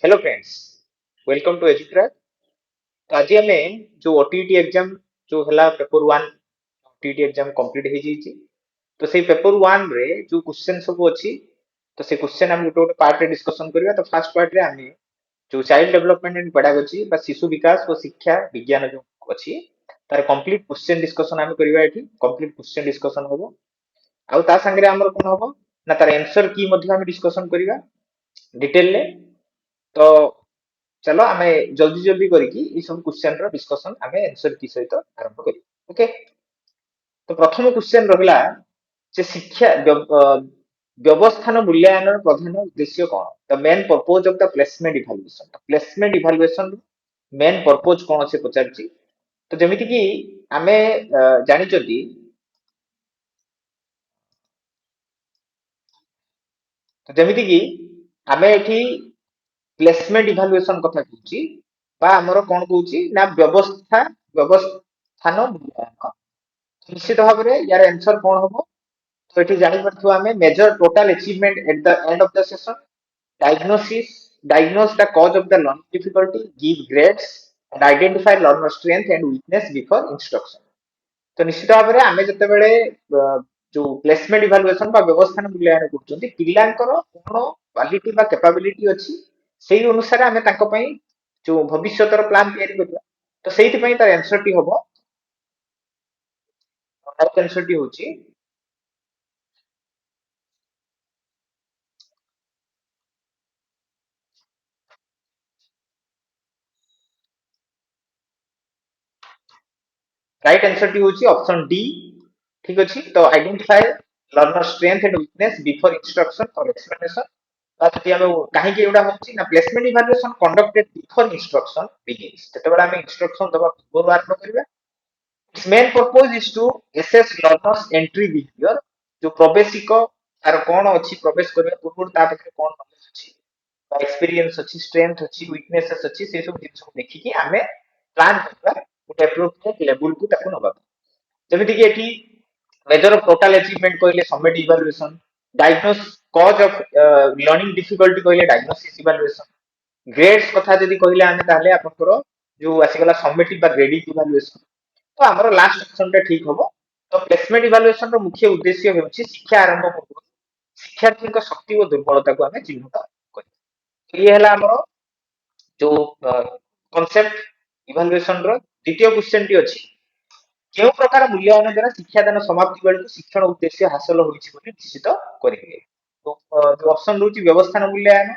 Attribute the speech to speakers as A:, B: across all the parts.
A: Hello friends, welcome to Edutrack. तो आज आम जो ओटीटी एग्जाम जो है paper one OTT exam complete हो जाइए। तो से पेपर वन रे जो क्वेश्चन सब अच्छी तो से क्वेश्चन हम गोटे गोटे पार्ट रे डिस्कशन करबा। तो फर्स्ट पार्ट रे आम जो चाइल्ड डेवलपमेंट एंड पेडागोजी बा शिशु विकास और शिक्षा विज्ञान जो अच्छी तार कंप्लीट क्वेश्चन डिस्कशन आम करबा। एठी कंप्लीट क्वेश्चन डिस्कशन होबो। आउ ता संगे हमर कोन होबो ना तार आंसर की मध्ये हम डिस्कशन करबा डिटेल ले। तो चलो आम जल्दी जल्दी करके ये सब क्वेश्चन रो डिस्कशन आम आंसर की सहित आरंभ करिया। ओके, तो प्रथम क्वेश्चन रहिला जे शिक्षा व्यवस्थान मूल्यांकन प्रधान उद्देश्य कौन। The main purpose of the placement evaluation. Placement evaluation main purpose कौन से पचारची। तो जेमिति कि आमे जानिचोदी तो जेमिति कि आमे एठी प्लेसमेंट इवैल्यूएशन कथा कहूची बा हमर कोन कहूची ना व्यवस्थान मूल्यांकन। निश्चित भाव में यार आंसर कौन हम। तो ये जानी पारथु आमे major total achievement at the end of the session, diagnosis diagnose the cause of the learning difficulty, give grades and identify learner strength and weakness before instruction. तो निश्चित भाव में आमे जते बेले जो प्लेसमेंट इवैल्यूएशन बा व्यवस्थान मूल्यांकन करछंती पिलांकर कोन क्वालिटी बा कैपेबिलिटी अछि सेही अनुसार आमे ताको पई जो भविष्यतर प्लान तैयारी करबा। तो सेहिति पई तार आंसर टी होबो। राइट आंसर टी होची राइट आंसर टी होची ऑप्शन डी। ठीक अछि। तो identify learner strength and weakness before instruction और एक्सप्लेनेशन। ताकि हम काहे कि एडा होची ना placement evaluation conducted before instruction begins. जते बेला हम इंस्ट्रक्शन दबा पूर्व आरंभ करबा। Its main purpose is to assess learners entry behaviour. जो प्रवेशिक तार कोन अछि प्रवेश करबा पूर्व ता पाखे कोन नॉलेज अछि बा एक्सपीरियंस अछि, स्ट्रेंथ अछि, वीकनेसेस अछि, से सब जिनिस को देखि कि हमें प्लान करबा गोटे एप्रोप्रिएट लेवल को ताको नबा। जेमिति कि एठी मेजर ऑफ टोटल अचीवमेंट कहले summit evaluation, diagnose cause of learning difficulty कहले डायग्नोसिस इवैल्यूएशन, ग्रेड्स कथा जदी कहले आमे ताले आपनकर जो आसीगला समिटिव बा ग्रेडिंग इवैल्यूएशन। तो हमर लास्ट ऑप्शन टा ठीक होबो। तो प्लेसमेंट इवैल्यूएशन रो मुख्य उद्देश्य हेउची शिक्षा आरंभ पूर्व शिक्षार्थी को शक्ति और दुर्बलता को आमे चिन्हित करिया। तो ये हला हमर जो कांसेप्ट इवैल्यूएशन रो द्वितीय क्वेश्चन टी अछि केउ प्रकार मूल्यांकन द्वारा शिक्षादान समाप्ति बेलू शिक्षण उद्देश्य हासिल होइछि बोली निश्चित करिवे। तो जो ऑप्शन रहउछि व्यवस्थान मूल्यांकन,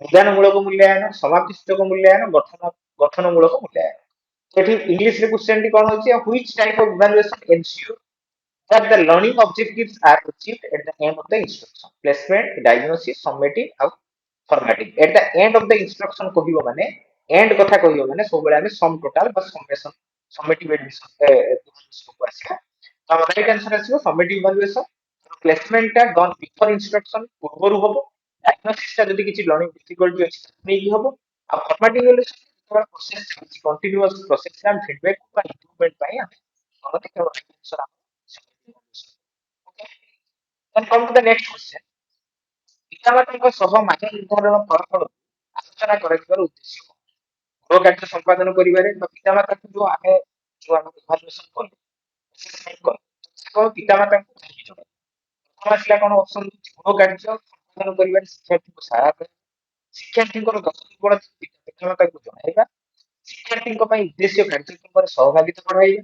A: निदानमूलक मूल्यांकन, समाप्ति सूचक मूल्यांकन, गठनमूलक मूल्यांकन। तो एठी इंग्लिश रे क्वेश्चन टी कोन होछि which type of evaluation ensure that the learning objectives are achieved at the end of the instruction, placement, diagnosis, summative और formative। at the end of the instruction कहिबो माने end कथा कहिबो माने सब बेले हमें sum total बस summation summative evaluation को आसीबा। तो हम राइट आंसर आसीबो summative evaluation। प्लेसमेंट टा डन बिफोर इंस्ट्रक्शन पूर्वरु होबो। डायग्नोसिस टा जदी किछि लर्निंग डिफिकल्टी अछि नै कि होबो। आ फॉर्मेटिव इवैल्यूएशन केवल process continuous process and feedback का इंप्रूवमेंट पाई हम केवल right answer. Okay, then come to the next question. ପିତାମାତାଙ୍କ ସହ ମାନ ନିର୍ଦ୍ଧାରଣ ଫଳାଫଳ ଆଲୋଚନା କରାଯିବାର ଉଦ୍ଦେଶ୍ୟ କଣ? ଗୃହ କାର୍ଯ୍ୟ ସମ୍ପାଦନ କରିବାରେ ବା ପିତାମାତାଙ୍କୁ ଯୋଉ ଆମେ ଇଭାଲୁଏସନ କଲେ ଆସେସମେଣ୍ଟ କଲେ ତାକୁ ପିତାମାତାଙ୍କୁ କାହିଁକି ଜଣାଇବା? ପ୍ରଥମ ଆସିଲା କଣ ଅପସନ ଗୃହ କାର୍ଯ୍ୟ ସମ୍ପାଦନ କରିବାରେ ଶିକ୍ଷାର୍ଥୀଙ୍କୁ ସହାୟତା, ଶିକ୍ଷାର୍ଥୀଙ୍କର ଦୋଷ ଦୁର୍ବଳତା ପିତାମାତାଙ୍କୁ ଜଣାଇବା, ଶିକ୍ଷାର୍ଥୀଙ୍କ ପାଇଁ ଉଦ୍ଦେଶ୍ୟ କାର୍ଯ୍ୟକ୍ରମରେ ସହଭାଗିତା ବଢାଇବା,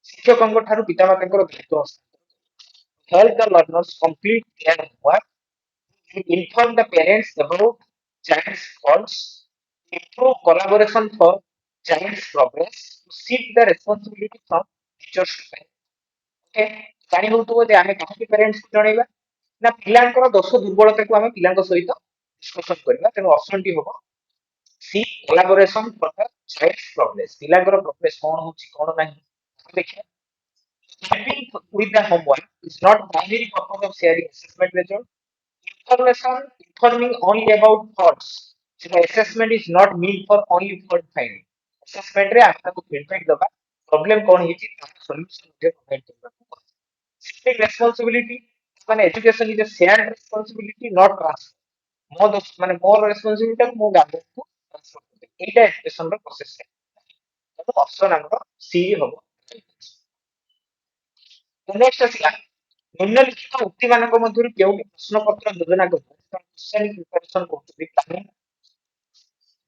A: ଶିକ୍ଷକଙ୍କ ଠାରୁ ପିତାମାତାଙ୍କର ଦାୟିତ୍ୱ ହସ୍ତାନ୍ତର। Help the learners complete their homework, inform the parents about child's faults, improve collaboration for child's progress, to shift the responsibility from teachers to parents। Okay, ଜାଣି ହଉଥିବ ଯେ ଆମେ କାହିଁକି parents କୁ ଜଣେଇବା ନା ପିଲାଙ୍କର ଦୋଷ ଦୁର୍ବଳତାକୁ ଆମେ ପିଲାଙ୍କ ସହିତ ଡିସ୍କସନ କରିବା। ତେଣୁ ଅପସନ ଟି ହବ C collaboration for the child's progress। ପିଲାଙ୍କର ପ୍ରୋଗ୍ରେସ କଣ ହଉଛି କଣ ନାହିଁ ଦେଖିବା। Helping with the homework is not primary purpose of sharing assessment result. Information informing only about thoughts. So the assessment is not meant for only for finding. Assessment रे ଆମେ ତାକୁ feedback ଦବା problem କଣ ହେଇଛି ତାର solution ମଧ୍ୟ provide କରିବାକୁ। Shifting responsibility ମାନେ education is a shared responsibility not transfer। ମୋ ଦୋଷ ମାନେ ମୋର ରେସ୍ପନ୍ସିବିଲିଟି ମୁଁ ଗାର୍ଡିଆନକୁ এইটা এডুকেশন ର ପ୍ରୋସେସ ତେଣୁ ଅପସନ ଆମର ସି ହବ। ନେକ୍ସଟ ଆସିଲା ନିମ୍ନଲିଖିତ ଉକ୍ତି ମାନଙ୍କ ମଧ୍ୟରୁ କେଉଁଟି ପ୍ରଶ୍ନପତ୍ର ଯୋଜନା କରୁଛନ୍ତି କ୍ୱେଶ୍ଚନ ପ୍ରିପାରେସନ କରୁଛନ୍ତି ପ୍ଲାନିଂ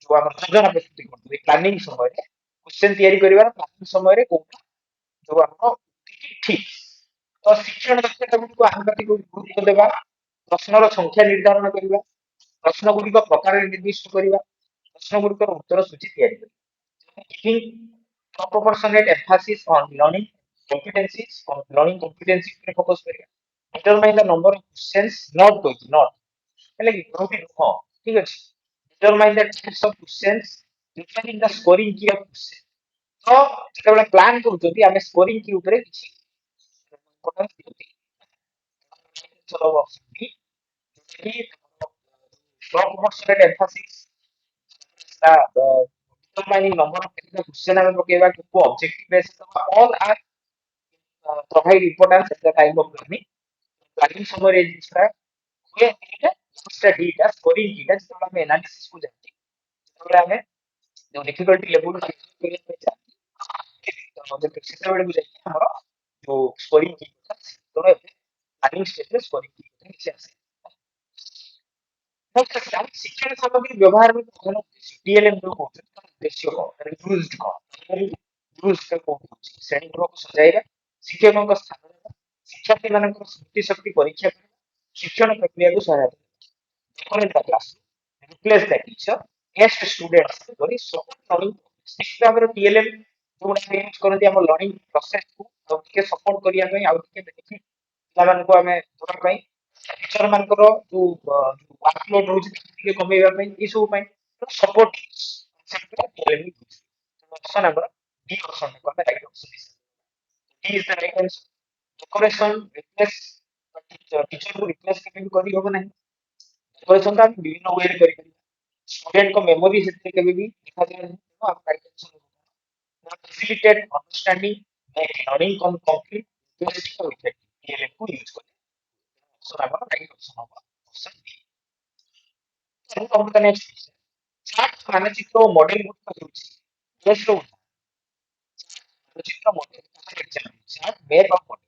A: ଯୋଉ ଆମର ଯୋଜନା ପ୍ରସ୍ତୁତି କରୁଛନ୍ତି ପ୍ଲାନିଂ ସମୟରେ କ୍ୱେଶ୍ଚନ ତିଆରି କରିବାର ପ୍ଲାନିଂ ସମୟରେ କୋଉଟା ଯୋଉ ଆମର ଉକ୍ତିଟି ଠିକ ତ ଶିକ୍ଷଣ ଦକ୍ଷତା ଗୁଡ଼ିକୁ ଆନୁପାତିକ ଗୁରୁତ୍ୱ ଦେବା ପ୍ରଶ୍ନର ସଂଖ୍ୟା ନିର୍ଦ୍ଧାରଣ କରିବା ପ୍ରଶ୍ନ ଗୁଡିକ ପ୍ରକାର ନିର୍ଦ୍ଦିଷ୍ଟ କରିବା ପ୍ରଶ୍ନ ଗୁଡିକର ଉତ୍ତର ସୂଚୀ ତିଆରି କରିବା giving proportionate emphasis on learning competencies ଉପରେ focus କରିବା determine the number of questions not କହିଛି not ହେଲେ କି ଯୋଉଠି ହଁ ଠିକ ଅଛି determine the types of questions determine the scoring key of question ତ ଯେତେବେଳେ ପ୍ଲାନ୍ କରୁଛନ୍ତି ଆମେ ସ୍କୋରିଂ କି ଉପରେ କିଛି ଇମ୍ପୋର୍ଟାନ୍ସ ଦିଅନ୍ତି ଚलो ଅପସନ ବି ଯୋଉଟା କି proportionate emphasis determining number of question ଆମେ ପକେଇବା କୋଉ objective base all are provide importance at the time of learning planning ସମୟରେ ଏଇ ଜିନିଷଟା ହୁଏ ଏଇଟା ଲାଷ୍ଟଟା ଦିଟା ସ୍କୋରିଂ କିଟା ଯେତେବେଳେ ଆମେ ଏନାଲିସିସ୍ କୁ ଯାଆନ୍ତି ଯେତେବେଳେ ଆମେ ଯୋଉ ଡିଫିକଲ୍ଟି ଲେବୁଲ କରିବା ପାଇଁ ଯାଆନ୍ତି ସେତେବେଳେ ଯାଇକି ଆମର ଯୋଉ ସ୍କୋରିଂ କି ସେତେବେଳେ ପ୍ଲାନିଂ ଷ୍ଟେଜରେ ସ୍କୋରିଂ କି କିଛି ଆସେ ଶିକ୍ଷଣ ସାମଗ୍ରୀ ବ୍ୟବହାର में प्रधान उद्देश्य टीएलएम जो कହୁଛନ୍ତି ତାର ଉଦ୍ଦେଶ୍ୟ କଣ ୟୁଜ୍ଡ କଣ ୟୁଜ୍ ଟା କୋଉଠି ହଉଛି ଶ୍ରେଣୀ ଗୃହକୁ ସଜାଇବା ଶିକ୍ଷକଙ୍କ ସ୍ଥାନ ନେବା ଶିକ୍ଷାର୍ଥୀ ମାନଙ୍କର ସ୍ମୃତି ଶକ୍ତି ପରୀକ୍ଷା କରିବା ଶିକ୍ଷଣ ପ୍ରକ୍ରିୟାକୁ ସହାୟତା decorate the classroom replace the teacher guest students ପରି support learning ନିଶ୍ଚିତ ଭାବରେ टीएलएम ଯୋଉଟା ୟୁଜ୍ କରନ୍ତି ଆମ ଲର୍ଣ୍ଣିଂ ପ୍ରୋସେସ କୁ ଆଉ ଟିକେ ସପୋର୍ଟ କରିବା ପାଇଁ ଆଉ ଟିକେ ବେନିଫିଟ ପିଲାମାନଙ୍କୁ ଆମେ ଦେବା ପାଇଁ ଟିଚର ମାନଙ୍କର ଯୋଉ ୱାର୍କଲୋଡ ରହୁଛି ଟିକେ କମେଇବା ପାଇଁ ଏ ସବୁ ପାଇଁ ସପୋର୍ଟ ଅପସନ ଆମର ଡି ଅପସନ ଆମେ right option D is the right answer decoration replace teacher କୁ ରିପ୍ଲେସ କେବେ ବି କରି ହବ ନାହିଁ ଡେକୋରେସନ ଟା ଆମେ ବିଭିନ୍ନ ୱେରେ କରିପାରିବା ସ୍ଟୁଡେଣ୍ଟ ଙ୍କ ମେମୋରି ସେଥିରେ କେବେ ବି ଦେଖାଯାଏ ନାହିଁ ତେଣୁ ଆମ right answer facilitate understanding make learning complete interesting और effective TLM को यूज करें ऑप्शन हमारा राइट ऑप्शन होगा ऑप्शन बी चलो हम करने चार्ट मानचित्र और मॉडल गुड ହେଉଛି ବେଷ୍ଟ ର ମାनचित्र मॉडल चार्ट मैप और मॉडल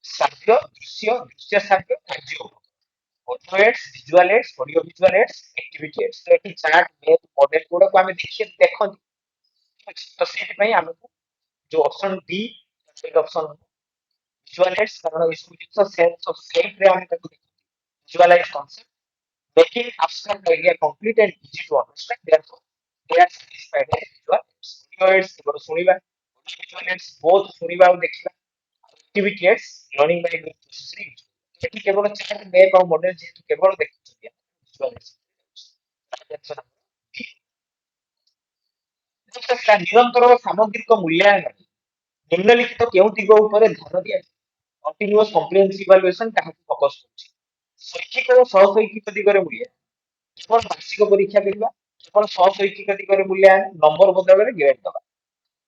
A: श्राव्य दृश्य श्राव्य କାର୍ଯ୍ୟ audio AIDS visual AIDS audio visual AIDS activity AIDS ତ ଏଠି ଚାର୍ଟ ମ୍ୟାପ ମଡେଲ ଗୁଡାକୁ ଆମେ ଦେଖନ୍ତି ତ ସେଇଥିପାଇଁ ଆମକୁ जो option B right option visual aids कारण इस जिंस सेंस ऑफ सेल्फ रे हम ताको visualise concept making abstract idea complete and easy to understand therefore they are satisfied with visual aids video aids केवल सुनिबा विजुअल एड्स बहुत सुनिबा और देखिबा activity aids learning by doing process रे यूज एठी केवल चार्ट मैप और मॉडल जे केवल देखुछिया विजुअल एड्स आंसर नेक्स्ट निरंतर सामग्रिक मूल्यांकन निम्नलिखित केउं दिग उपरे ध्यान दिया कंटीन्यूअस कॉम्प्रिहेंसिव इवैल्यूएशन काहाକୁ फोकस କରୁଛି ଶୈକ୍ଷିକ ଓ ସହଶୈକ୍ଷିକ ଦିଗରେ ମୂଲ୍ୟ କେବଳ ବାର୍ଷିକ ପରୀକ୍ଷା କରିବା କେବଳ ସହଶୈକ୍ଷିକ ଦିଗରେ ମୂଲ୍ୟାୟନ ନମ୍ବର ବଦଳରେ ଗ୍ରେଡ୍ ଦେବା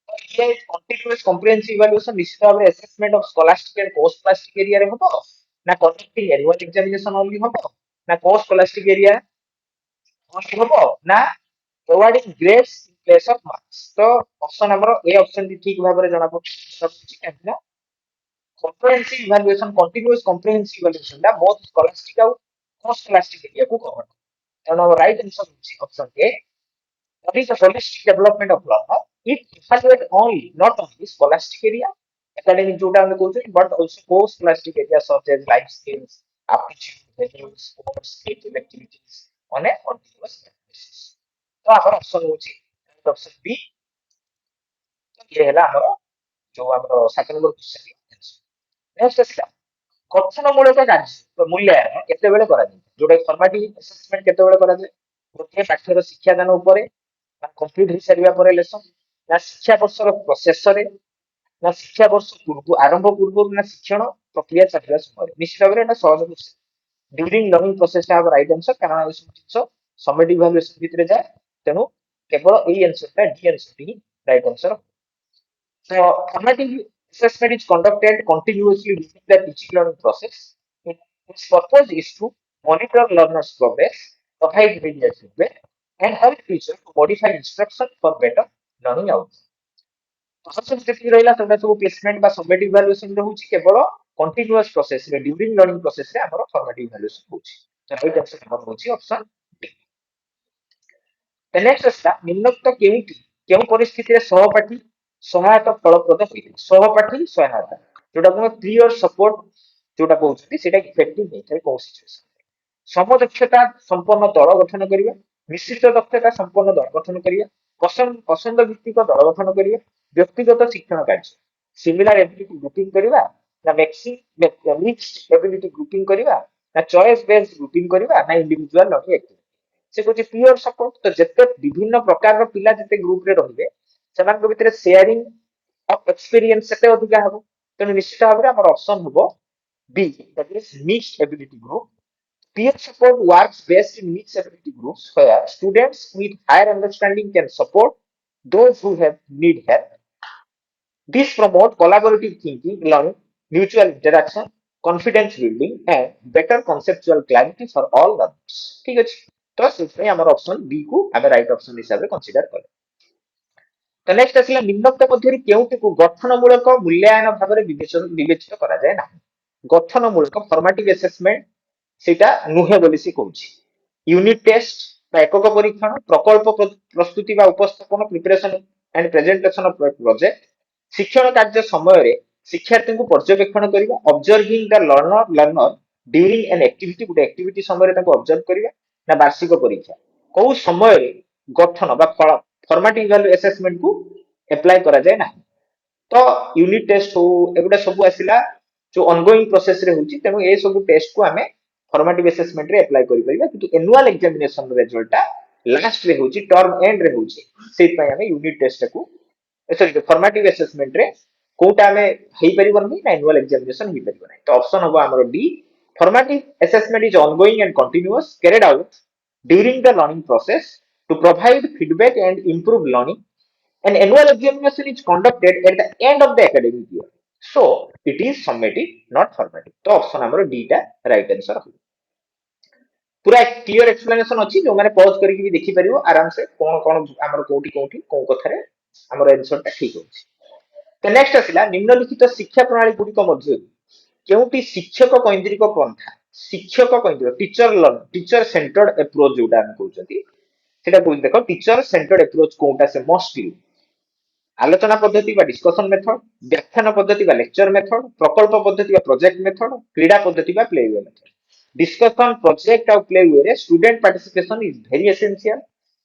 A: ତ ଇଏ କଣ୍ଟିନ୍ୟୁଅସ୍ କମ୍ପ୍ରିହେନ୍ସିଭ ଇଭାଲୁଏସନ ନିଶ୍ଚିତ ଭାବରେ assessment of scholastic and post clastic area ରେ ହବ ନା କଣ୍ଡକ୍ଟିଂ ଆନୁଆଲ ଏକ୍ସାମିନେସନ only ହବ ନା पोस्ट क्लास्टिक एरिया only ହବ ନା providing grades in place of marks तो ऑप्शन हमरो ए ऑप्शन भी ठीक भाबरे जणा पड़छ काहे ना comprehensive evaluation continuous comprehensive evaluation दा both scholastic और post scholastic एरिया को कवर तेणु our right answer होची option A that is the holistic development of learner it evaluate only not only scholastic area academic जोटा हम कहउछ but also post scholastic area such as life skills aptitude values sports creative activities on a continuous basis तो ଆମର option होची option B ये ହେଲା ଆମର जो ଆମର सेकंड नंबर क्वेश्चन नेक्स्ट ଆସିଲା ଗଠନମୂଳକ କାର୍ଯ୍ୟ ତ ମୂଲ୍ୟାୟନ କେତେବେଳେ କରାଯାଏ ଯୋଉଟା ଫର୍ମାଟିଭ ଆସେସମେଣ୍ଟ କେତେବେଳେ କରାଯାଏ ଗୋଟିଏ ପାଠ୍ୟର ଶିକ୍ଷାଦାନ ଉପରେ ନା କମ୍ପ୍ଲିଟ ହେଇସାରିବା ପରେ ଲେସନ ନା ଶିକ୍ଷା ବର୍ଷର ଶେଷରେ ନା ଶିକ୍ଷା ବର୍ଷ ପୂର୍ବ ଆରମ୍ଭ ପୂର୍ବରୁ ନା ଶିକ୍ଷଣ ପ୍ରକ୍ରିୟା ଚାଲିବା ସମୟରେ ନିଶ୍ଚିତ ଭାବରେ ଏଟା ସହଜ କ୍ୱେଶ୍ଚନ ड्यूरिंग लर्निंग प्रोसेस ଟା ହବ ରାଇଟ आंसर କାରଣ ଏ ସବୁ ଜିନିଷ ସमेटिव इवैल्यूएशन ଭିତରେ ଯାଏ ତେଣୁ କେବଳ ଏଇ आंसर ଟା ଡି आंसर ଟି right answer so formative assessment is conducted continuously during the teaching learning process its purpose is to monitor learners progress provide immediate feedback and help teacher to modify instruction for better learning outcomes. ଆଉ ସବୁ ଯେତିକି ରହିଲା ସେଗୁଡା ସବୁ placement ବା subjective evaluation ରେ ହଉଛି କେବଳ କଣ୍ଟିନ୍ୟୁଅସ ପ୍ରୋସେସ ରେ ଡ୍ୟୁରିଂ ଲର୍ନିଂ ପ୍ରୋସେସ ରେ ଆମର ଫର୍ମାଟିଭ ଇଭାଲୁଏସନ ହଉଛି। ତ ରାଇଟ ଆନ୍ସର ଆମର ହଉଛି ଅପସନ ଡି। ନେକ୍ସଟ ଆସିଲା ନିମ୍ନୋକ୍ତ କେଉଁଟି କେଉଁ ପରିସ୍ଥିତିରେ ସହପାଠୀ ସହାୟତା ଫଳପ୍ରଦ ହୋଇଥାଏ? ସହପାଠୀ ସହାୟତା ଯୋଉଟା ଆପଣ ପିଅର ସପୋର୍ଟ ଯୋଉଟା କହୁଛନ୍ତି ସେଇଟା ଇଫେକ୍ଟିଭ ହେଇଥାଏ କୋଉ ସିଚୁଏସନ? ସମଦକ୍ଷତା ସମ୍ପନ୍ନ ଦଳ ଗଠନ କରିବା, ମିଶ୍ରିତ ଦକ୍ଷତା ସମ୍ପନ୍ନ ଦଳ ଗଠନ କରିବା, ପସନ୍ଦ ଭିତ୍ତିକ ଦଳ ଗଠନ କରିବା, ବ୍ୟକ୍ତିଗତ ଶିକ୍ଷଣ କାର୍ଯ୍ୟ, ସିମିଲାର ଏବିଲିଟି ଗ୍ରୁପିଂ କରିବା ନା ମିକ୍ସଡ ଏବିଲିଟି ଗ୍ରୁପିଂ କରିବା ନା ଚଏସ ବେସ୍ଡ ଗ୍ରୁପିଂ କରିବା ନା ଇଣ୍ଡିଭିଜୁଆଲ ଲର୍ନିଂ ଆକ୍ଟିଭିଟି। ସେ କହୁଛି ପିଅର ସପୋର୍ଟ, ତ ଯେତେ ବିଭିନ୍ନ ପ୍ରକାରର ପିଲା ଯେତେ ଗ୍ରୁପରେ ରହିବେ ସେମାନଙ୍କ ଭିତରେ ସେୟାରିଂ ଅଫ ଏକ୍ସପିରିଏନ୍ସ ସେତେ ଅଧିକା ହବ। ତେଣୁ ନିଶ୍ଚିତ ଭାବରେ ଆମର ଅପସନ ହବ B, that is mixed ability group. Peer support works best in mixed ability groups where students with higher understanding can support those who have need help. This promote collaborative thinking, learning, mutual interaction, confidence building, and better conceptual clarity for all learners. ठीक ଅଛି, तो ସେଥିପାଇଁ ଆମର option B କୁ ଆମେ right option ହିସାବରେ consider କଲେ। ତ ନେକ୍ସଟ ଆସିଲା ନିମ୍ନୋକ୍ତ ମଧ୍ୟରୁ କେଉଁଟିକୁ ଗଠନମୂଳକ ମୂଲ୍ୟାୟନ ଭାବରେ ବିବେଚିତ କରାଯାଏ ନାହିଁ? ଗଠନମୂଳକ ଫର୍ମାଟିଭ ଆସେସମେଣ୍ଟ ସେଇଟା ନୁହେଁ ବୋଲି ସେ କହୁଛି। ୟୁନିଟ ଟେଷ୍ଟ ବା ଏକକ ପରୀକ୍ଷଣ, ପ୍ରକଳ୍ପ ପ୍ରସ୍ତୁତି ବା ଉପସ୍ଥାପନ preparation and presentation of project, ଶିକ୍ଷଣ କାର୍ଯ୍ୟ ସମୟରେ ଶିକ୍ଷାର୍ଥୀଙ୍କୁ ପର୍ଯ୍ୟବେକ୍ଷଣ କରିବା, ଅବଜର୍ଭିଂ ଦ ଲର୍ଣ୍ଣର ଡ୍ୟୁରିଂ ଆନ୍ ଆକ୍ଟିଭିଟି, ଗୋଟେ ଆକ୍ଟିଭିଟି ସମୟରେ ତାଙ୍କୁ ଅବଜର୍ଭ କରିବା, ନା ବାର୍ଷିକ ପରୀକ୍ଷା? କୋଉ ସମୟରେ ଗଠନ ବା ଫର୍ମାଟିଭ ଭାଲ୍ୟୁ ଆସେସମେଣ୍ଟ କୁ ଆପ୍ଲାଏ କରାଯାଏ ନାହିଁ? ତ ୟୁନିଟ ଟେଷ୍ଟ ହଉ ଏଗୁଡା ସବୁ ଆସିଲା ଯୋଉ ଅନଗୋଇଂ ପ୍ରୋସେସ ରେ ହଉଛି, ତେଣୁ ଏ ସବୁ ଟେଷ୍ଟ କୁ ଆମେ ଫର୍ମାଟିଭ ଆସେସମେଣ୍ଟ ରେ ଆପ୍ଲାଏ କରିପାରିବା, କିନ୍ତୁ ଏନୁଆଲ ଏକ୍ସାମିନେସନ ରେଜଲ୍ଟ ଟା ଲାଷ୍ଟ ରେ ହଉଛି, ଟର୍ମ ଏଣ୍ଡ ରେ ହଉଛି, ସେଇଥିପାଇଁ ଆମେ ୟୁନିଟ ଟେଷ୍ଟ କୁ ସରି ଫର୍ମାଟିଭ ଆସେସମେଣ୍ଟ ରେ କୋଉଟା ଆମେ ହେଇପାରିବ ନାହିଁ ନା ଏନୁଆଲ ଏକ୍ସାମିନେସନ ହେଇପାରିବ ନାହିଁ। ତ ଅପସନ ହବ ଆମର D, formative assessment is ongoing and continuous, carried out during the learning process to provide feedback and improve learning. An annual examination is conducted at the end of the academic year. So, it is summative, not formative. तो option हमरो D टा right answer हो। पूरा clear explanation अछि जो माने pause करके भी देखि परिबो आराम से कोन कोन हमर कोठी कोन कथारे हमर आंसर टा ठीक होछि। तो नेक्स्ट आसिला निम्नलिखित शिक्षा प्रणाली गुडी मध्य केउटी शिक्षक कैंद्रिक पंथा, शिक्षक कैंद्रिक टीचर सेंटर्ड अप्रोच जोटा हम कहउछंती सेटा कोइ देखो टीचर सेंटर्ड अप्रोच कोटा से मोस्टली आलोचना पद्धति बा डिस्कशन मेथड, व्याख्यान पद्धति बा लेक्चर मेथड, प्रकल्प पद्धति बा प्रोजेक्ट मेथड, क्रीडा पद्धति बा play way method. Discussion, project और play way student participation is very essential,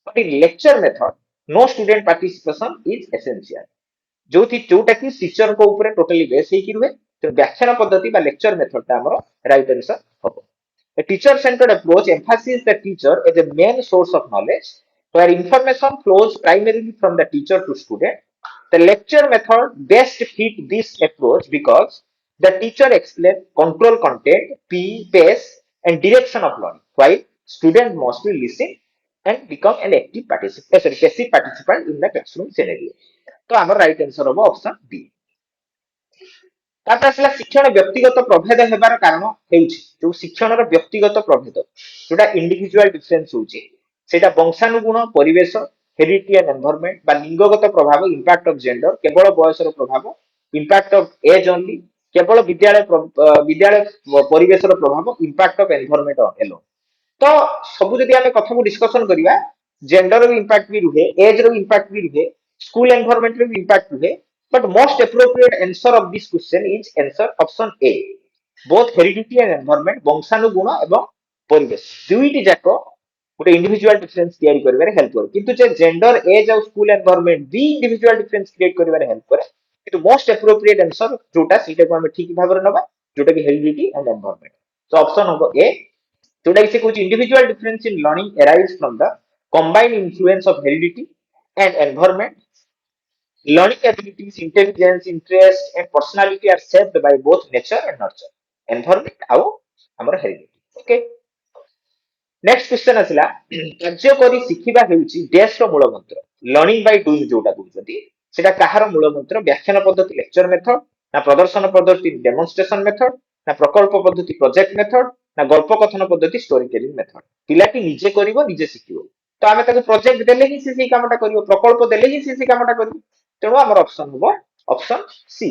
A: but in lecture method no student participation is essential. जोटा कि टीचर को ऊपर टोटली बेस ହେଇକି ରୁହେ, ତ व्याख्यान पद्धति बा लेक्चर मेथड टा हमरो राइट आंसर हबो। A teacher centered approach emphasizes the teacher as a main source of knowledge where information flows primarily from the teacher to student. The lecture method best fit this approach because the teacher explains control content, pace and direction of learning while student mostly listen and become an active participant, passive participant in the classroom scenario. तो आमर right answer होबो option B. तापर असला शिक्षण व्यक्तिगत प्रभेद हेबार कारण हेउछि जो शिक्षणर व्यक्तिगत प्रभेद जोटा इंडिविजुअल डिफरेंस होछि सेटा वंशानुगुण, परिवेश, हेरिडिटी एंड एनवायरनमेंट बा लिंगगत प्रभाव, इंपैक्ट ऑफ जेंडर, केवल बयसर प्रभाव, इंपैक्ट ऑफ एज ओनली, केवल विद्यालय परिवेशर प्रभाव, इंपैक्ट ऑफ एनवायरनमेंट एलो। तो सब जदि आमे कथा को डिस्कशन करिवा जेंडर रो इंपैक्ट भी रुहे, एज रो इंपैक्ट भी रुहे, स्कूल एनवायरनमेंट रो इंपैक्ट रुहे, but most appropriate answer of this question is answer option A, both heredity and environment वंशानुगुण एवं परिवेश दुईटी जाक गोटे इंडिविजुअल डिफरेंस क्रिएट करिवारे हेल्प करे, किंतु जे जेंडर, एज और स्कूल एनवायरनमेंट भी इंडिविजुअल डिफरेंस क्रिएट करिवारे हेल्प करे, किंतु मोस्ट एप्रोप्रिएट आंसर जोटा सीटा को हम ठीक भाबरे नबा जोटा कि हेरिडिटी एंड एनवायरनमेंट। तो ऑप्शन होबो ए जोटा कि से कुछ individual difference in learning arise from the combined influence of heredity and environment. Learning abilities, intelligence, interest, and personality are shaped by both nature and nurture. Environment ଆଉ ଆମର heredity. Okay. Next question ଆସିଲା କାର୍ଯ୍ୟ କରି ଶିଖିବା ହେଉଛି ଡ୍ୟାଶ ର ମୂଳ ମନ୍ତ୍ର। ଲର୍ନିଂ ବାଇ ଡୁଇଂ ଯୋଉଟା କହୁଛନ୍ତି ସେଟା କାହାର ମୂଳ ମନ୍ତ୍ର? ବ୍ୟାଖ୍ୟାନ ପଦ୍ଧତି ଲେକ୍ଚର ମେଥଡ, ନା ପ୍ରଦର୍ଶନ ପଦ୍ଧତି ଡେମନଷ୍ଟ୍ରେସନ ମେଥଡ, ନା ପ୍ରକଳ୍ପ ପଦ୍ଧତି ପ୍ରୋଜେକ୍ଟ ମେଥଡ, ନା ଗଳ୍ପ କଥନ ପଦ୍ଧତି ଷ୍ଟୋରି ଟେଲିଂ ମେଥଡ। ପିଲାଟି ନିଜେ କରିବ ନିଜେ ଶିଖିବ। ତ तो आम प्रोजेक्ट देले ही से कामटा कर प्रकल्प देले ही से कामटा कर तेणु आम ऑप्शन हम option C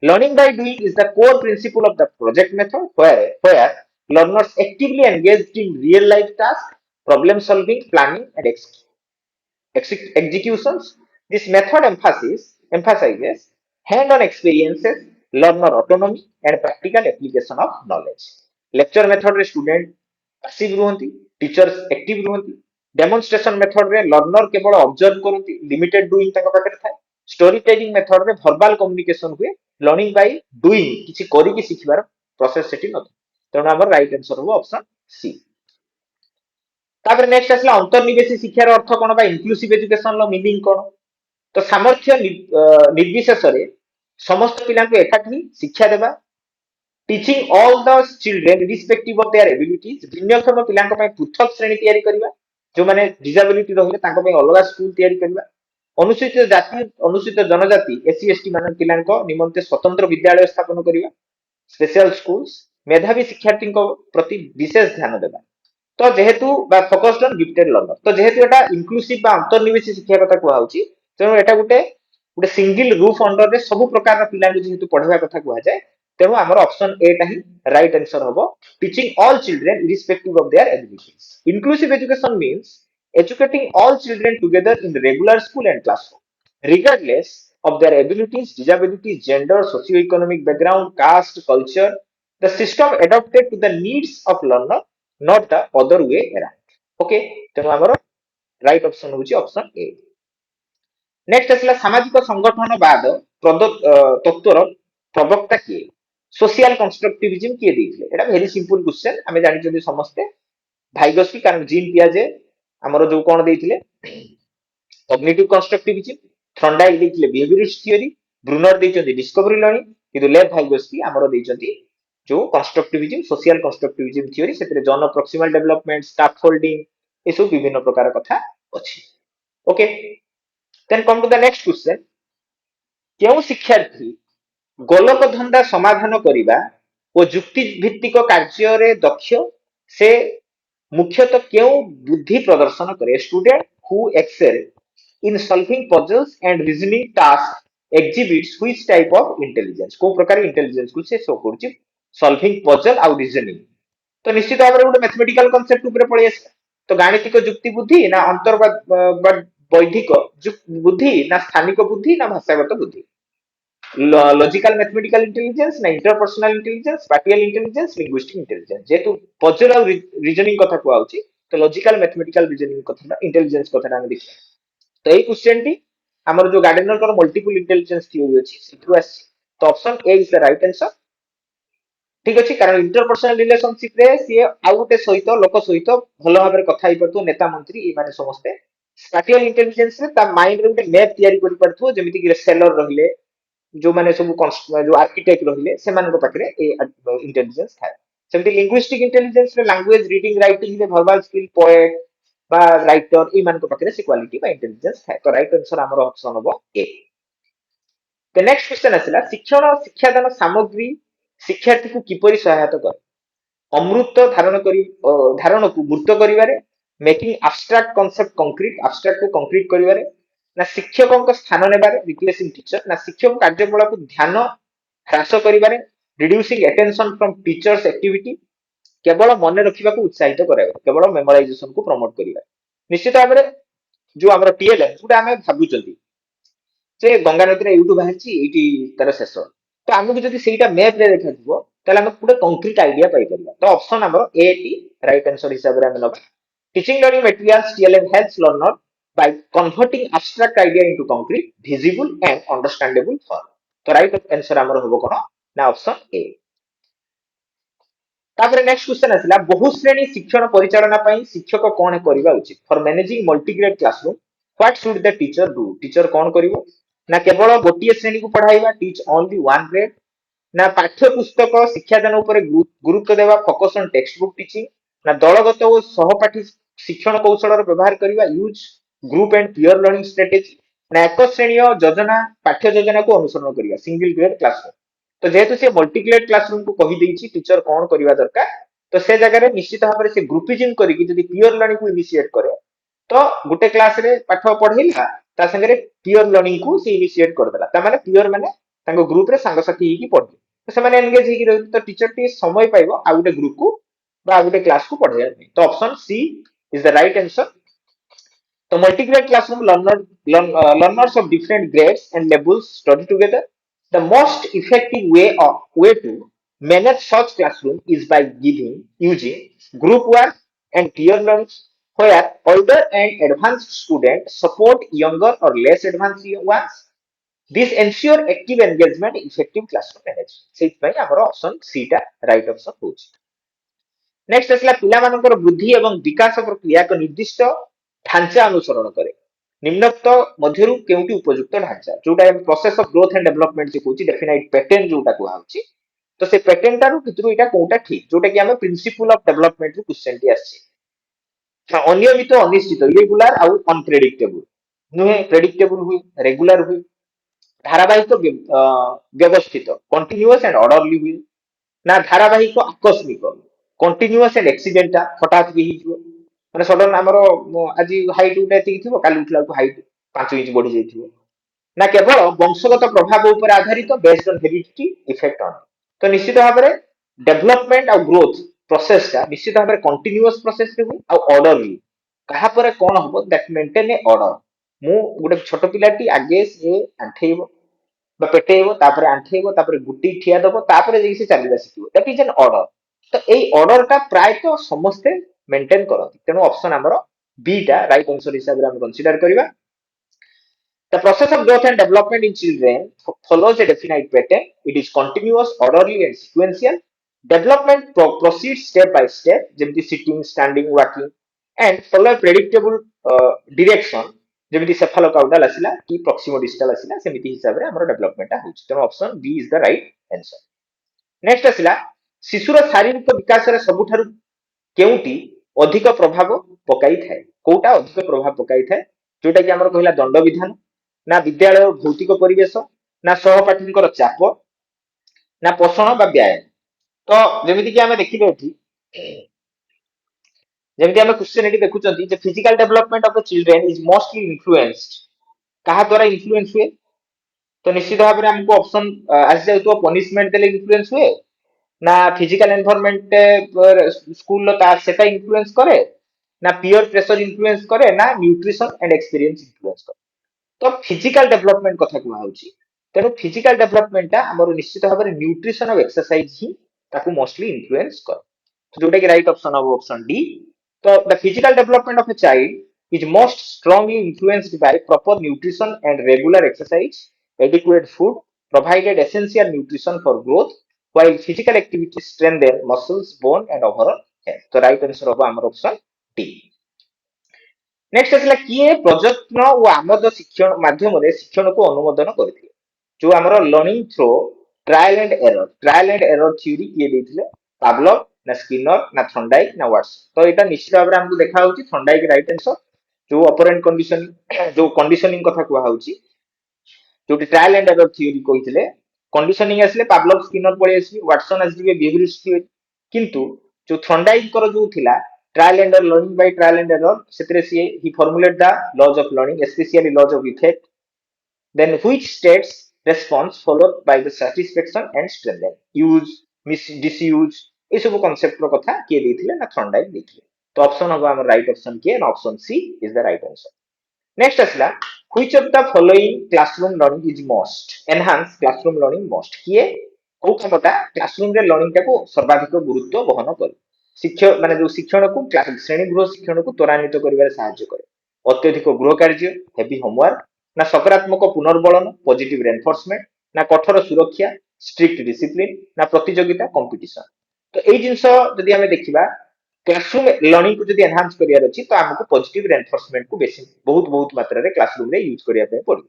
A: learning by doing is the core principle of the project method where learners actively engaged in real life tasks problem solving planning and executions. This method emphasizes hand-on experiences, learner autonomy, and practical application of knowledge. Lecture method रे student passive रुहंती, teachers active रुहंती. Demonstration method रे learner केवल observe करंती, limited doing तक पाखरे थाए. Storytelling method रे verbal communication हुए, learning by doing किछि करी कि सिखिबार process सेठी न. तेणु हमर right answer हो option C. तापर नेक्स्ट आसला अंतर्निवेशी शिक्षार अर्थ कोन बा इनक्लूसिव एजुकेशन लो मीनिंग कोन तो सामर्थ्य निर्विशेष रे समस्त पिला को एकाठी शिक्षा देबा teaching all the children respective of their abilities भिन्नक्षम पिला को पृथक श्रेणी तैयारी करबा जो माने डिसेबिलिटी रहले तांको पे अलग स्कूल तैयारी करबा अनुसूचित जाति अनुसूचित जनजाति एससी एसटी मान पिला को निमंते स्वतंत्र विद्यालय स्थापन करबा स्पेशल स्कूल्स मेधावी शिक्षार्थी को प्रति विशेष ध्यान देबा तो जेहेतु फोकस्ड ऑन गिफ्टेड लर्नर तो जेहेतु एटा इंक्लूसिव बा अंतर्निवेशी शिक्षा कथा कुआ होची तेणु एटा गुटे गुटे सिंगल रूफ अंडर रे सब प्रकार पिला जेहेतु पढ़वा कथा कुआ जाय तेणु हमर ऑप्शन ए टा ही राइट आंसर हबो teaching all children irrespective of their abilities inclusive education means educating all children together in regular school and classroom regardless of their abilities disabilities gender socio-economic background caste culture the system adapted to the needs of learner not the other way around okay ତେଣୁ ଆମର right option होची option A next आसला सामाजिक संगठन बाद तत्वर प्रवक्ता किए social constructivism किए देइथिले एटा वेरी सिंपल क्वेश्चन हमें जानि जदि समस्ते भाइगस्की कारण जीन पियाजे हमरो जो कोन देइथिले कॉग्निटिव कंस्ट्रक्टिविज्म थ्रॉन्डाइल देइथिले बिहेवियरिस्ट थ्योरी ब्रूनर देइचंती डिस्कवरी लर्निंग किंतु लेव भाइगस्की हमरो देइचंती जो कंस्ट्रक्टिविज्म सोशल कंस्ट्रक्टिविज्म थ्योरी सेतरे zone proximal development scaffolding ए सब विभिन्न प्रकार कथा अछि okay then come to the next question केउ शिक्षार्थी गोलक धंदा समाधान करिबा ओ जुक्ति भित्तिक कार्य रे दक्ष से मुख्यतः केउ बुद्धि प्रदर्शन करे student who excel in solving puzzles and reasoning task exhibits which type of intelligence को प्रकार इंटेलिजेंस को से शो करूची सॉल्विंग पजल आउ रीजनिंग तो निश्चित भाव में गोटे मैथमेटिकल कांसेप्ट ऊपर पळै आसे तो गाणितिक जुक्ति बुद्धि ना अंतर्गत बौद्धिक बुद्धि ना स्थानिक बुद्धि ना भाषागत बुद्धि लॉजिकल मैथमेटिकल इंटेलिजेंस ना interpersonal intelligence spatial intelligence linguistic intelligence जेतु पजल और रीजनिंग कथा को आउची तो लॉजिकल मैथमेटिकल रीजनिंग कथा इंटेलिजेंस कथा हम देखि तो एई क्वेश्चन टी हमर जो गार्डनर को मल्टीपल इंटेलिजेंस थ्योरी अछि सिथु आसी तो option A is the right answer ठीक अछि कारण इंटरपर्सनल रिलेशनशिप रे सी आउ गोटे सहित लोक सहित भलो भाबरे कथा ही परथु नेता मंत्री ई माने समस्ते स्पैटियल इंटेलिजेंस रे ता माइंड रे गोटे मैप तयारी करि परथु जेमिति कि सेलर रहिले जो माने सब जो आर्किटेक्ट रहिले से मान को पाखरे ए इंटेलिजेंस थाए सेमिति लिंग्विस्टिक इंटेलिजेंस रे लैंग्वेज रीडिंग राइटिंग रे वर्बल स्किल पोएट बा राइटर ई मान को पाखरे से क्वालिटी बा इंटेलिजेंस थाए तो राइट आंसर हमर ऑप्शन हबो ए द नेक्स्ट क्वेश्चन आसिला शिक्षण और शिक्षादान सामग्री शिक्षार्थी को किपरि सहायता करे अमृत धारण को मूर्त करिवारे making abstract concept concrete abstract को कंक्रीट करिवारे ना शिक्षकों को स्थान नेबारे रिप्लेसिंग टीचर ना शिक्षक कार्यकलाप को ध्यान ह्रास करिवारे reducing attention from teachers activity केवल मन रखिबा को उत्साहित कराइबा केवल मेमोराइजेशन को प्रमोट करिबा निश्चित भाबरे जो हमर टीएलएम गुडा हमें भाबुचंती जे गंगा नदी रे यूट्यूब बाहरची एटी तार शेष तो हमको जदि सेटा मैप रे देखा दिबो ताले हम पूरा कंक्रीट आईडिया पाई परिबा तो ऑप्शन हमर ए टी राइट आंसर हिसाब रे हम नबा teaching learning materials TLM helps learner by converting abstract idea into concrete visible and understandable form तो राइट आंसर हमर होबो कोन ना ऑप्शन ए तापर नेक्स्ट क्वेश्चन आसिला बहु श्रेणी शिक्षण परिचालना पई शिक्षक कोन करिबा उचित for managing multi grade classroom what should the teacher do teacher कोन करिवो ना केवल गोटिए श्रेणी को पढ़ाइबा टीच ओनली वन ग्रेड ना पाठ्य पुस्तक शिक्षादान ऊपर गुरुत्व देवा focus on textbook teaching ना दलगत और सहपाठी शिक्षण कौशल व्यवहार करिबा use group and peer learning strategy ना एक श्रेणी योजना पाठ्य योजना को अनुसरण करिबा सिंगल ग्रेड क्लासरूम तो जेहेतु से मल्टी ग्रेड क्लासरूम को कहि देइछि टीचर कोन करिबा दरकार तो से जगह रे निश्चित भाबरे से ग्रुपिज्म करी कि जदि पीयर लर्निंग को इनिशिएट करे तो गुटे क्लास रे पाठ पढ़ेला ता संगे पियर लर्निंग को से इनिशिएट कर देला ता माने पियर माने तांको ग्रुप रे संग साथी ही की पढ़े तो से माने एंगेज ही रही तो टीचर टी समय पाइबो आ गुटे ग्रुप को बा गुटे क्लास को पढ़ेया तो option C is the right answer तो multi-grade classroom learners of different grades and levels study together. The most effective way to manage such classroom is by using group work and peer learning, where older and advanced students support younger or less advanced ones. This ensure active engagement, effective classroom management. ସେଇଥିପାଇଁ ଆମର option C ଟା right option ହଉଛି। Next ଆସିଲା ପିଲାମାନଙ୍କର ବୃଦ୍ଧି ଏବଂ ବିକାଶ ପ୍ରକ୍ରିୟା ଏକ ନିର୍ଦ୍ଦିଷ୍ଟ ଢାଞ୍ଚା ଅନୁସରଣ କରେ ନିମ୍ନୋକ୍ତ ମଧ୍ୟରୁ କେଉଁଟି ଉପଯୁକ୍ତ ଢାଞ୍ଚା ଯୋଉଟା process of growth and development ଯେ କହୁଛି ଡେଫିନାଇଟ ପ୍ୟାଟର୍ନ ଯୋଉଟା କୁହାଯାଉଛି ତ ସେ ପ୍ୟାଟର୍ନ ଟାରୁ ଭିତରୁ ଏଇଟା କୋଉଟା ଠିକ ଯୋଉଟା କି ଆମେ ପ୍ରିନ୍ସିପଲ ଅଫ ଡେଭଲପମେଣ୍ଟ ରୁ କ୍ୱେଶ୍ଚନ ଟି ଆସିଛି ଅନିୟମିତ ଅନିଶ୍ଚିତ ଇରେଗୁଲାର ଆଉ ଅନପ୍ରେଡିକ୍ଟେବୁଲ ନୁହେଁ ପ୍ରେଡିକ୍ଟେବୁଲ ହୁଏ ରେଗୁଲାର ହୁଏ ଧାରାବାହିକ ବ୍ୟବସ୍ଥିତ କଣ୍ଟିନ୍ୟୁଅସ ଆଣ୍ଡ ଅର୍ଡରଲି ହୁଏ ନା ଧାରାବାହିକ ଆକସ୍ମିକ କଣ୍ଟିନ୍ୟୁଅସ ଆଣ୍ଡ ଆକ୍ସିଡେଣ୍ଟାଲ ହଠାତ୍ ବି ହେଇଯିବ ମାନେ ସଡନ ଆମର ଆଜି ହାଇଟ୍ ଗୋଟେ ଏତିକି ଥିବ କାଲି ଉଠିଲା ବେଳକୁ ହାଇଟ୍ 5 ଇଞ୍ଚ ବଢି ଯାଇଥିବ ନା କେବଳ ବଂଶଗତ ପ୍ରଭାବ ଉପରେ ଆଧାରିତ based on heredity effect on ତ ନିଶ୍ଚିତ ଭାବରେ ଡେଭଲପମେଣ୍ଟ ଆଉ ଗ୍ରୋଥ ପ୍ରୋସେସଟା ନିଶ୍ଚିତ ଭାବରେ କଣ୍ଟିନ୍ୟୁଅସ ପ୍ରୋସେସରେ ହୁଏ ଆଉ ଅର୍ଡରଲି କାହା ପରେ କଣ ହବ ଦ୍ୟାଟ ମେଣ୍ଟେନ ଏ ଅର୍ଡର ମୁଁ ଗୋଟେ ଛୋଟ ପିଲାଟି ଆଗେ ସେ ଆଣ୍ଠେଇବ বা ପେଟେଇବ ତାପରେ ଆଣ୍ଠେଇବ ତାପରେ ଗୁଟି ଠିଆ ଦବ ତାପରେ ଯାଇକି ସେ ଚାଲିବା ଶିଖିବ ଦ୍ୟାଟ ଇଜ ଏନ୍ ଅର୍ଡର ତ ଏଇ ଅର୍ଡରଟା ପ୍ରାୟତଃ ସମସ୍ତେ ମେଣ୍ଟେନ କରନ୍ତି ତେଣୁ ଅପସନ ଆମର ବି ଟା ରାଇଟ ଆନ୍ସର ହିସାବରେ ଆମେ କନସିଡର କରିବା The process of growth and development in children follows a definite pattern. It is continuous, orderly, and sequential. Development proceeds step by step, যেমতি sitting, standing, walking, and follow a predictable direction. ଯେମିତି cephalocaudal ଆସିଲା କି proximodistal ଆସିଲା ସେମିତି ହିସାବରେ ଆମର ଡେଭଲପମେଣ୍ଟଟା ହେଉଛି ତେଣୁ option B is the right answer. Next ଆସିଲା ଶିଶୁର ଶାରୀରିକ ବିକାଶରେ ସବୁଠାରୁ କେଉଁଟି ଅଧିକ ପ୍ରଭାବ ପକାଇଥାଏ କୋଉଟା ଅଧିକ ପ୍ରଭାବ ପକାଇଥାଏ ଯୋଉଟା କି ଆମର କହିଲା ଦଣ୍ଡବିଧାନ ନା ବିଦ୍ୟାଳୟ ଭୌତିକ ପରିବେଶ ନା ସହପାଠୀଙ୍କର ଚାପ ନା ପୋଷଣ ବା ବ୍ୟାୟାମ ତ ଯେମିତି କି ଆମେ ଦେଖିଲେ ଏଠି ଯେମିତି ଆମେ କ୍ୱେଶ୍ଚନ ଏଠି ଦେଖୁଛନ୍ତି ଯେ physical development of the children is mostly influenced କାହା ଦ୍ୱାରା ଇନଫ୍ଲୁଏନ୍ସ ହୁଏ ତ ନିଶ୍ଚିତ ଭାବରେ ଆମକୁ ଅପସନ ଆସି ଯାଉଥିବ ପନିଶମେଣ୍ଟ ଦେଲେ ଇନଫ୍ଲୁଏନ୍ସ ହୁଏ ନା ଫିଜିକାଲ ଏନଭାୟରନମେଣ୍ଟ ସ୍କୁଲ ତା ସେଟା ଇନଫ୍ଲୁଏନ୍ସ करे ନା ପିୟର ପ୍ରେସର ଇନଫ୍ଲୁଏନ୍ସ करे ନା ନ୍ୟୁଟ୍ରିସନ ଏଣ୍ଡ ଏକ୍ସପିରିଏନ୍ସ ଇନଫ୍ଲୁଏନ୍ସ करे तो फिजिकल डेवलपमेंट कथा कुहाउची तेणु फिजिकल डेवलपमेंट आमर निश्चित भाव में न्यूट्रिशन और एक्सरसाइज ही ताकू मोस्टली इन्फ्लुएंस कर तो जोटा कि राइट ऑप्शन हम ऑप्शन डी तो the physical development of a child is most strongly influenced by proper nutrition and regular exercise adequate food provided essential nutrition for growth while physical activity strengthen muscles bone and overall health तो right answer होगा हमारा option D next आसला किए प्रयत्न और आमद शिक्षण माध्यम शिक्षण को अनुमोदन करथिले जो हमर learning through trial and error theory किए देथिले पावलोव ना स्किनर ना थॉर्नडाइक ना वाटसन तो एटा निश्चित भाबरे हमकु देखा होची थॉर्नडाइक राइट आंसर जो ऑपरेंट कंडीशन जो कंडीशनिंग कथा कुआ होची जो ट्रायल एंड एरर थ्योरी कहिथिले कंडीशनिंग आसले पावलोव स्किनर पळे आसी वाटसन आसी जिवे बिहेवियरिस्ट थ्योरी किंतु जो थॉर्नडाइक कर जो थिला trial and error learning by trial and error setre he formulate the laws of learning especially laws of effect then which states response followed by the satisfaction and strengthen use disuse ये सब concept रो कथा किए देथिले ना Thorndike देथिले तो option होगा हमर right option के ना option C is the right answer next असला which of the following classroom learning is most enhance classroom learning most किए को कामटा क्लासरूम रे लर्निंग टाको सर्वाधिक गुरुत्व बहन करे शिक्षक माने जो शिक्षण को श्रेणी गृह शिक्षण को त्वरान्वित करिवारे सहाय्य करे अत्यधिक गृह कार्य हेवी होमवर्क ना सकारात्मक पुनर्बलन पॉजिटिव रेनफोर्समेंट ना कठोर सुरक्षा स्ट्रिक्ट डिसिप्लिन ना प्रतियोगिता कंपटीशन तो एई जिंस जदि हमें देखिबा क्लासरूम लर्निंग को जदि एनहांस करियार अछि तो हमको पॉजिटिव रेनफोर्समेंट को बेसी बहुत बहुत मात्रा रे क्लासरूम रे यूज करिया पे पड़ो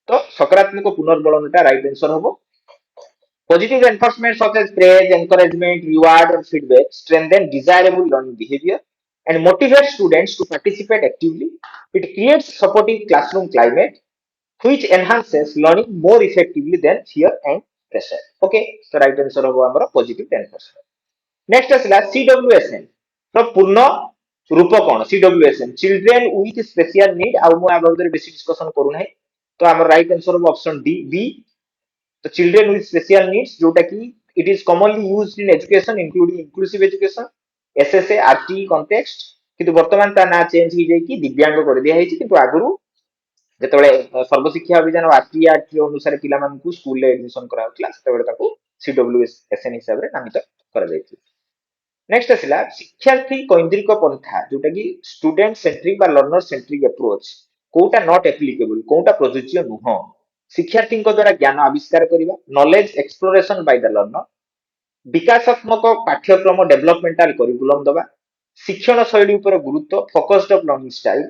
A: तो सकारात्मक पुनर्बलनटा राइट आंसर होबो Positive reinforcement such as praise, encouragement, reward, or feedback strengthen desirable learning behavior and motivate students to participate actively. It creates supportive classroom climate which enhances learning more effectively than fear and pressure. Okay, so right answer of our positive reinforcement. Next is CWSN. So Purna रूप कौन CWSN children with special need आ मु आ बाबद बेसी discussion करू नाही तो हमर राइट आंसर हो ऑप्शन डी बी तो चिल्ड्रेन विथ स्पेशल नीड्स जोटा कि it is commonly used in education including inclusive education SSA RT context किंतु वर्तमान ता ना चेंज ही जाई कि दिव्यांग कर दिया है किंतु आगुरु ଯେତେବେଳେ ସର୍ବଶିକ୍ଷା ଅଭିଯାନ ଆରଟି ଅନୁସାରେ ପିଲାମାନଙ୍କୁ ସ୍କୁଲରେ ଏଡମିସନ କରାଯାଉଥିଲା ସେତେବେଳେ ତାକୁ CWSN ହିସାବରେ ନାମିତ କରାଯାଇଥିଲା नेक्स्ट आसला शिक्षार्थी कौंद्रिक पंथा जोटा कि स्टूडेंट सेंट्रिक बा लर्नर सेंट्रिक अप्रोच कोटा नॉट एप्लीकेबल कोटा प्रযোज्य नुह शिक्षार्थी द्वारा ज्ञान आविष्कार करबा knowledge exploration by the learner विकासात्मक पाठ्यक्रम डेवलपमेंटल करिकुलम दबा शिक्षण शैली उपर गुरुत्व फोकस्ड ऑफ लर्निंग स्टाइल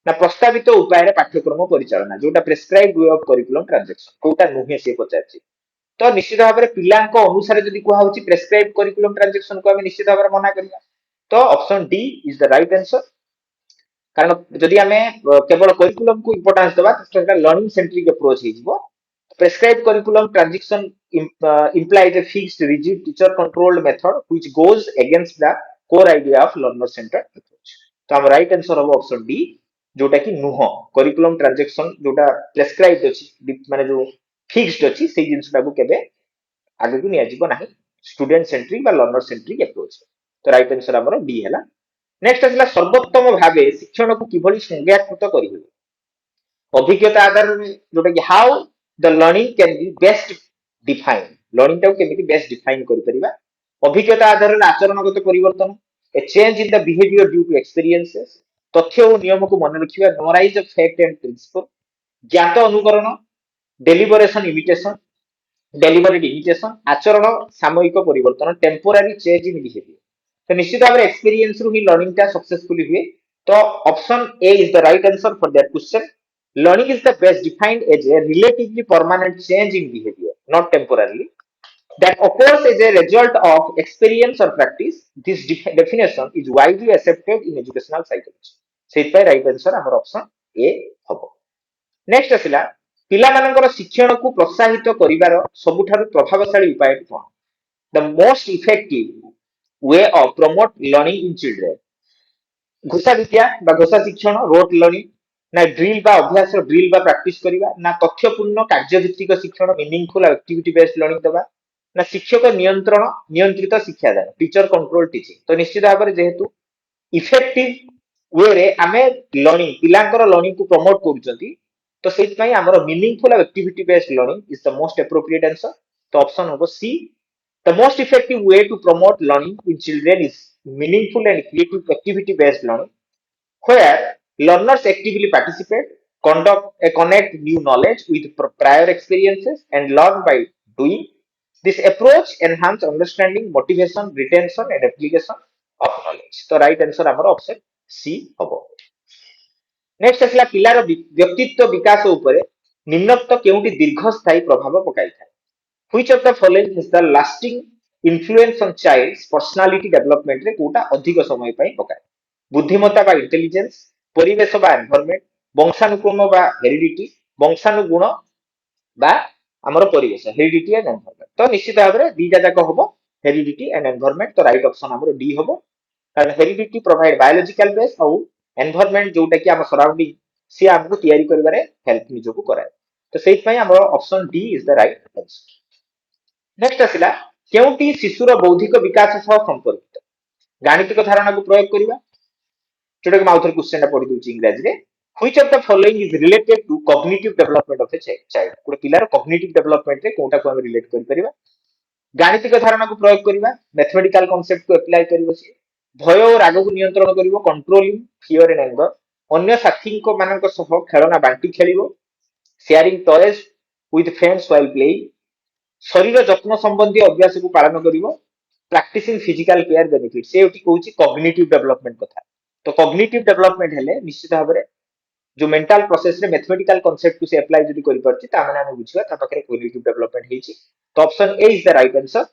A: ना प्रस्तावित उपाय पाठ्यक्रम परिचालना जोटा prescribed way of curriculum transaction कोटा नुहे से पचारछि तो निश्चित भाव में पिला अनुसार जब कहुच्छी प्रेस्क्राइब करिकुलम ट्रांजैक्शन को निश्चित भाव में मना करवा तो option D is the right answer कारण जदि आम केवल करिकुलम को इंपोर्टेंस देबा तो लर्निंग सेंट्रिक अप्रोच हो prescribe curriculum transaction implies a fixed rigid teacher controlled method which goes against the core idea of learner centered approach तो हम राइट आंसर हम ऑप्शन डी जोटा कि नुह करिकुलम ट्रांजैक्शन जोटा प्रेस्क्राइब्ड अछि माने जो फिक्स्ड अछि से जिंसटा को केबे आगे को नियाजिबो नाही स्टूडेंट सेंट्रिक बा लर्नर सेंट्रिक अप्रोच तो राइट आंसर हमरो डी हैला नेक्स्ट आसला सर्वोत्तम भावे शिक्षण को किभली संज्ञाकृत करिवे अभिज्ञता आधार में जोटा कि how the learning can be best define learning टाको केमिति बेस्ट डिफाइन करि परिबा अभिज्ञता आधार में आचरणगत परिवर्तन a change in the behaviour due to experiences तथ्य और नियम को मन रखिबा memorise of fact and principle ज्ञात अनुकरण डेलिबरेशन इमिटेशन डेलिबरेट इमिटेशन आचरण सामयिक परिवर्तन टेम्पोरारी चेंज इन बिहेवियर तो निश्चित भाव एक्सपीरियंस रु ही लर्निंग टा सक्सेसफुली हुए तो option A is the right answer for that question learning is the best defined as a relatively permanent change in behavior not temporarily that occurs as a result of experience or practice this definition is widely accepted in educational psychology सेइतपय right answer हमर option A हबो next आसिला पिलामानकर शिक्षण को प्रोत्साहित करिवार सबुठारु प्रभावशाली उपाय कोन the most effective way of promote learning in children घोषा विद्या बा घोषा शिक्षण रोट लर्निंग ना ड्रिल बा अभ्यास ड्रिल बा प्रैक्टिस करिवा ना तथ्यपूर्ण कार्यभित्तिक शिक्षण मीनिंगफुल एक्टिविटी बेस्ड लर्निंग दबा ना शिक्षक नियंत्रण नियंत्रित शिक्षादान टीचर कंट्रोल टीचिंग तो निश्चित भाव में जेहेतु इफेक्टिव वे रे आमे लर्निंग पिलांकर लर्निंग को प्रमोट करूचंती तो सेति पई हमर meaningful activity based learning is the most appropriate answer तो ऑप्शन होबो C the most effective way to promote learning in children is meaningful and creative activity based learning where learners actively participate connect new knowledge with prior experiences and learn by doing this approach enhance understanding motivation retention and application of knowledge तो right answer हमर option C हबो next आसला पिलार व्यक्तित्व विकास उपरे निम्नोक्त केउटी दीर्घस्थायी प्रभाव पकाई थाए which of the following is the lasting influence on child's personality development रे कोटा अधिक समय पई पकाए बुद्धिमत्ता बा इंटेलिजेंस परिवेश बा एनवायरनमेंट वंशानुक्रम बा हेरिडिटी वंशानुगुण बा हमर परिवेश हेरिडिटी एंड एनवायरनमेंट तो निश्चित भाव रे दीटा जाक होबो हेरिडिटी एंड एनवायरनमेंट तो राइट ऑप्शन हमर डी होबो कारण हेरिडिटी प्रोवाइड बायोलॉजिकल बेस और एनवायरनमेंट जोटा कि हम सराउंडिंग से हमको तैयारी करबारे हेल्प निजो को कराए तो सेहि पई हमर option D is the right answer next आसिला केउटी शिशुर बौद्धिक विकास सह संपर्कित गाणितिक धारणा को प्रयोग करिवा जोटा कि माउथर क्वेश्चन पढि दोची इंग्लिश रे which of the following is related to cognitive development of a child कोन पिलार cognitive development रे कोटा को हम रिलेट करि परिबा गाणितिक धारणा को प्रयोग करिवा मैथमेटिकल कांसेप्ट को अप्लाई करिवो से भय और राग को नियंत्रण करिवो कंट्रोलिंग फियर एंड एंगर अन्य साथी को मानक सह खेलना बांटी खेलिवो sharing toys with friends while playing शरीर जत्न संबंधी अभ्यास को पालन करिवो प्रैक्टिसिंग फिजिकल केयर बेनिफिट से उठी कहूची कॉग्निटिव डेवलपमेंट कथा तो कॉग्निटिव डेवलपमेंट हेले निश्चित भाव में जो मेंटल प्रोसेस रे मैथमेटिकल कांसेप्ट को से अप्लाई जदी करि परछि ता माने हम बुझिबा ता पाखरे कॉग्निटिव डेवलपमेंट हेछि तो option A is the right answer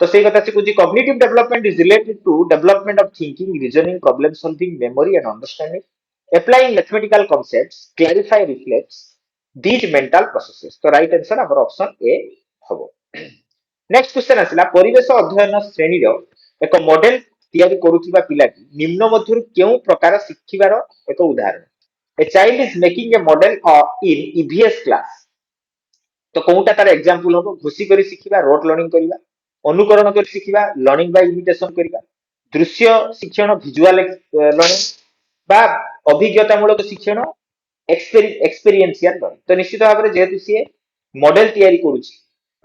A: तो सेही कथा से कहूची cognitive development is related to development of thinking reasoning problem solving memory and understanding applying mathematical concepts clarify reflects these mental processes तो राइट आंसर हमर option A हबो next question आसिला परिवेश अध्ययन श्रेणी रो एक मॉडल तैयारी करुवा पिलाटी निम्न मध्यरु केउ प्रकार शिखिबार एक उदाहरण a child is making a model in EVS class तो कोउटा तार एग्जांपल हो घोषी करी शिखिबा रोट लर्निंग करिवा अनुकरण करी शिखिबा लर्निंग बाय इमिटेशन करिवा दृश्य शिक्षण विजुअल लर्निंग बा अभिज्ञतामूलक शिक्षण एक्सपीरियंशियल लर्निंग तो निश्चित भाव में जेहेतु सी मॉडल तैयारी करुची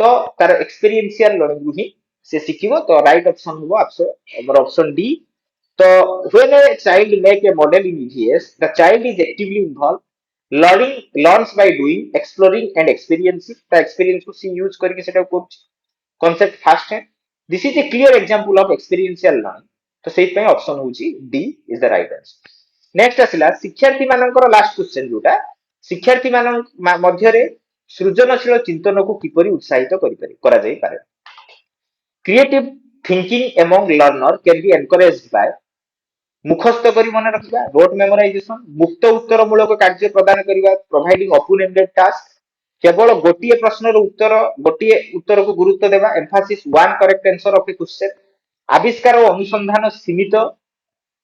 A: तो तार एक्सपीरियंशियल लर्निंग ही से शिखिबो तो राइट ऑप्शन हो हमर ऑप्शन डी तो when a child make a model in EVS the child is actively involve learns by doing exploring and experiencing the experience को सी यूज करके सेटा करूची concept first है this is a clear example of experiential learning तो सेहि पय option होची D is the right answer next आसिला शिक्षार्थी मानकर लास्ट क्वेश्चन जोटा शिक्षार्थी मान मध्य रे सृजनशील चिंतन को किपरि उत्साहित करा जाई पारे creative thinking among learner can be encouraged by मुखस्थ करी मन रखिबा रोट मेमोराइजेशन मुक्त उत्तर मूलक कार्य प्रदान करिबा प्रोवाइडिंग ओपन एंडेड टास्क केवल गोटिए प्रश्न गोटिए उत्तर को गुरुत्व देवा Mphasis one correct answer of A question आविष्कार और अनुसंधान सीमित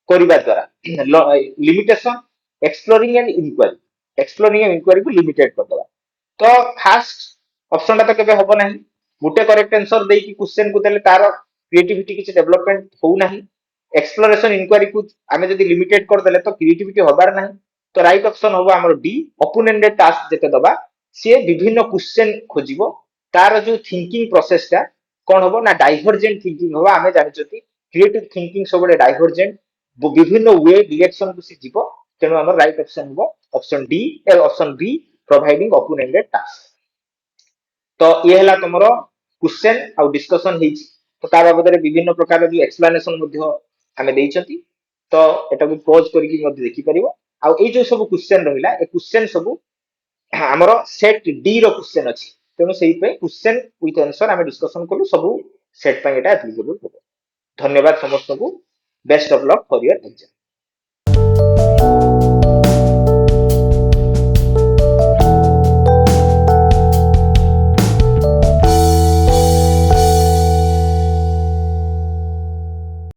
A: करिबा द्वारा लिमिटेशन एक्सप्लोरिंग एंड इंक्वायरी को लिमिटेड कर देबा तो फास्ट ऑप्शन ता केबे होबो नाही गुटे करेक्ट आंसर देई कि क्वेश्चन को देले तार क्रिएटिविटी किछ डेवलपमेंट हो नाही एक्सप्लोरेशन इंक्वायरी को आमे जदी लिमिटेड कर देले तो क्रिएटिविटी होबार नाही तो राइट ऑप्शन होबो हमर डी ओपन एंडेड टास्क जेते दबा से विभिन्न क्वेश्चन खोजिबो तार जो थिंकिंग प्रोसेस ता कोन होबो ना डाइवर्जेंट थिंकिंग होबा आमे जानिचोती क्रिएटिव थिंकिंग सबले डाइवर्जेंट विभिन्न वे डायरेक्शन को से जीवो तेनो हमर राइट ऑप्शन होबो option D A option be providing open ended task तो ये हला तुमरो क्वेश्चन आ डिस्कशन हेछि तो ता बाबद रे विभिन्न प्रकार जो एक्सप्लेनेशन मध्ये हमें देइछथि तो एटा को पॉज करके मध्ये देखि परिबो आ ए जो सब क्वेश्चन रहिला ए क्वेश्चन सब हमरो सेट डी रो क्वेश्चन अछि तेनो सेहि पे क्वेश्चन विथ आंसर हमें डिस्कशन करू सब सेट पे एटा एप्लीकेबल होबो धन्यवाद समस्त को best of luck for your exam